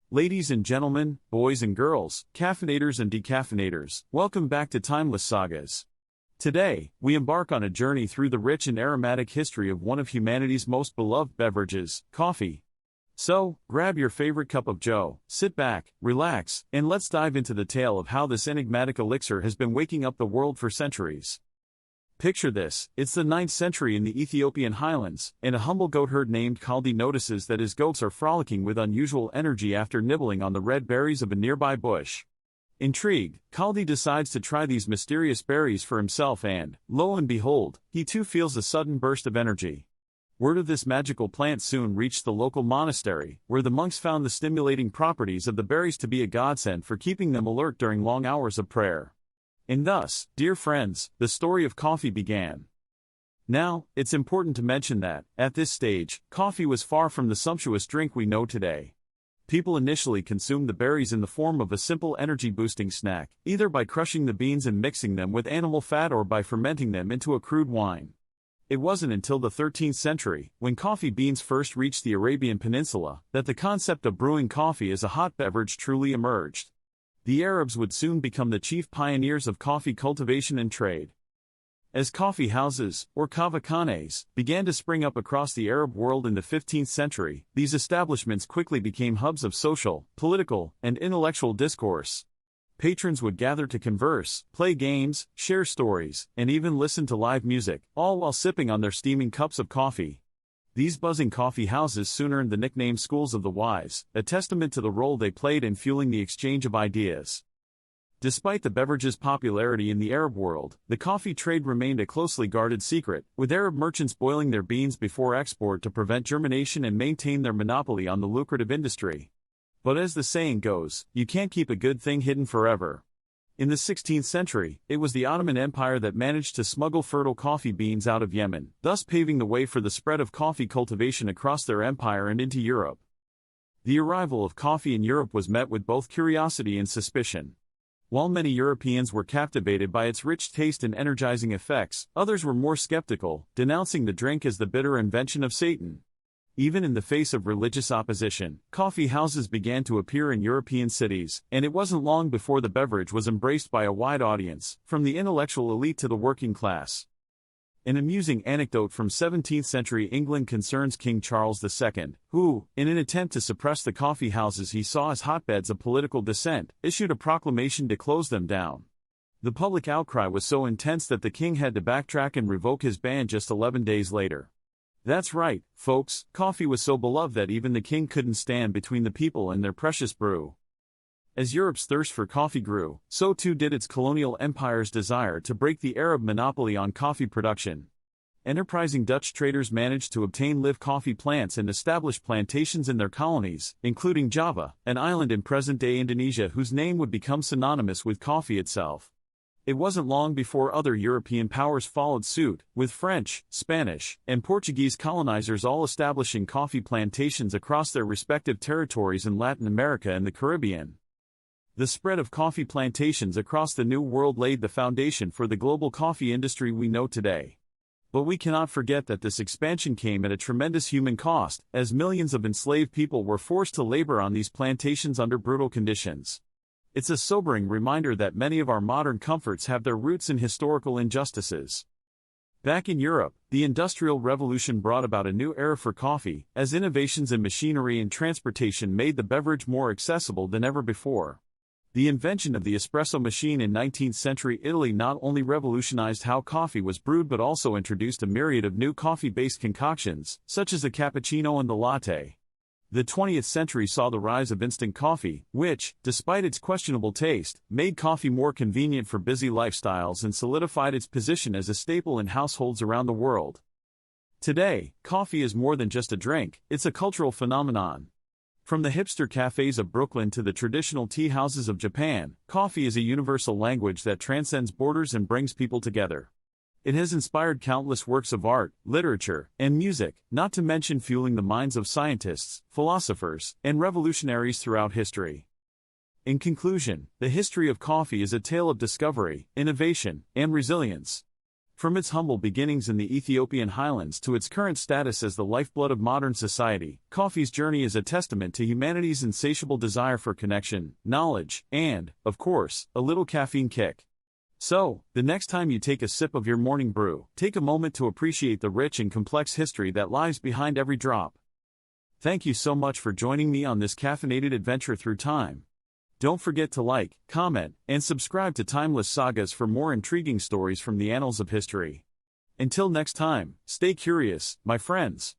Ladies and gentlemen, boys and girls, caffeinators and decaffeinators, welcome back to Timeless Sagas. Today, we embark on a journey through the rich and aromatic history of one of humanity's most beloved beverages, coffee. So, grab your favorite cup of joe, sit back, relax, and let's dive into the tale of how this enigmatic elixir has been waking up the world for centuries. Picture this, it's the 9th century in the Ethiopian highlands, and a humble goatherd named Kaldi notices that his goats are frolicking with unusual energy after nibbling on the red berries of a nearby bush. Intrigued, Kaldi decides to try these mysterious berries for himself and, lo and behold, he too feels a sudden burst of energy. Word of this magical plant soon reached the local monastery, where the monks found the stimulating properties of the berries to be a godsend for keeping them alert during long hours of prayer. And thus, dear friends, the story of coffee began. Now, it's important to mention that, at this stage, coffee was far from the sumptuous drink we know today. People initially consumed the berries in the form of a simple energy-boosting snack, either by crushing the beans and mixing them with animal fat or by fermenting them into a crude wine. It wasn't until the 13th century, when coffee beans first reached the Arabian Peninsula, that the concept of brewing coffee as a hot beverage truly emerged. The Arabs would soon become the chief pioneers of coffee cultivation and trade. As coffee houses, or kavakhanes, began to spring up across the Arab world in the 15th century, these establishments quickly became hubs of social, political, and intellectual discourse. Patrons would gather to converse, play games, share stories, and even listen to live music, all while sipping on their steaming cups of coffee. These buzzing coffee houses soon earned the nickname schools of the wise, a testament to the role they played in fueling the exchange of ideas. Despite the beverage's popularity in the Arab world, the coffee trade remained a closely guarded secret, with Arab merchants boiling their beans before export to prevent germination and maintain their monopoly on the lucrative industry. But as the saying goes, you can't keep a good thing hidden forever. In the 16th century, it was the Ottoman Empire that managed to smuggle fertile coffee beans out of Yemen, thus paving the way for the spread of coffee cultivation across their empire and into Europe. The arrival of coffee in Europe was met with both curiosity and suspicion. While many Europeans were captivated by its rich taste and energizing effects, others were more skeptical, denouncing the drink as the bitter invention of Satan. Even in the face of religious opposition, coffee houses began to appear in European cities, and it wasn't long before the beverage was embraced by a wide audience, from the intellectual elite to the working class. An amusing anecdote from 17th century England concerns King Charles II, who, in an attempt to suppress the coffee houses he saw as hotbeds of political dissent, issued a proclamation to close them down. The public outcry was so intense that the king had to backtrack and revoke his ban just 11 days later. That's right, folks, coffee was so beloved that even the king couldn't stand between the people and their precious brew. As Europe's thirst for coffee grew, so too did its colonial empire's desire to break the Arab monopoly on coffee production. Enterprising Dutch traders managed to obtain live coffee plants and establish plantations in their colonies, including Java, an island in present-day Indonesia whose name would become synonymous with coffee itself. It wasn't long before other European powers followed suit, with French, Spanish, and Portuguese colonizers all establishing coffee plantations across their respective territories in Latin America and the Caribbean. The spread of coffee plantations across the New World laid the foundation for the global coffee industry we know today. But we cannot forget that this expansion came at a tremendous human cost, as millions of enslaved people were forced to labor on these plantations under brutal conditions. It's a sobering reminder that many of our modern comforts have their roots in historical injustices. Back in Europe, the Industrial Revolution brought about a new era for coffee, as innovations in machinery and transportation made the beverage more accessible than ever before. The invention of the espresso machine in 19th century Italy not only revolutionized how coffee was brewed but also introduced a myriad of new coffee-based concoctions, such as the cappuccino and the latte. The 20th century saw the rise of instant coffee, which, despite its questionable taste, made coffee more convenient for busy lifestyles and solidified its position as a staple in households around the world. Today, coffee is more than just a drink, it's a cultural phenomenon. From the hipster cafes of Brooklyn to the traditional tea houses of Japan, coffee is a universal language that transcends borders and brings people together. It has inspired countless works of art, literature, and music, not to mention fueling the minds of scientists, philosophers, and revolutionaries throughout history. In conclusion, the history of coffee is a tale of discovery, innovation, and resilience. From its humble beginnings in the Ethiopian highlands to its current status as the lifeblood of modern society, coffee's journey is a testament to humanity's insatiable desire for connection, knowledge, and, of course, a little caffeine kick. So, the next time you take a sip of your morning brew, take a moment to appreciate the rich and complex history that lies behind every drop. Thank you so much for joining me on this caffeinated adventure through time. Don't forget to like, comment, and subscribe to Timeless Sagas for more intriguing stories from the annals of history. Until next time, stay curious, my friends.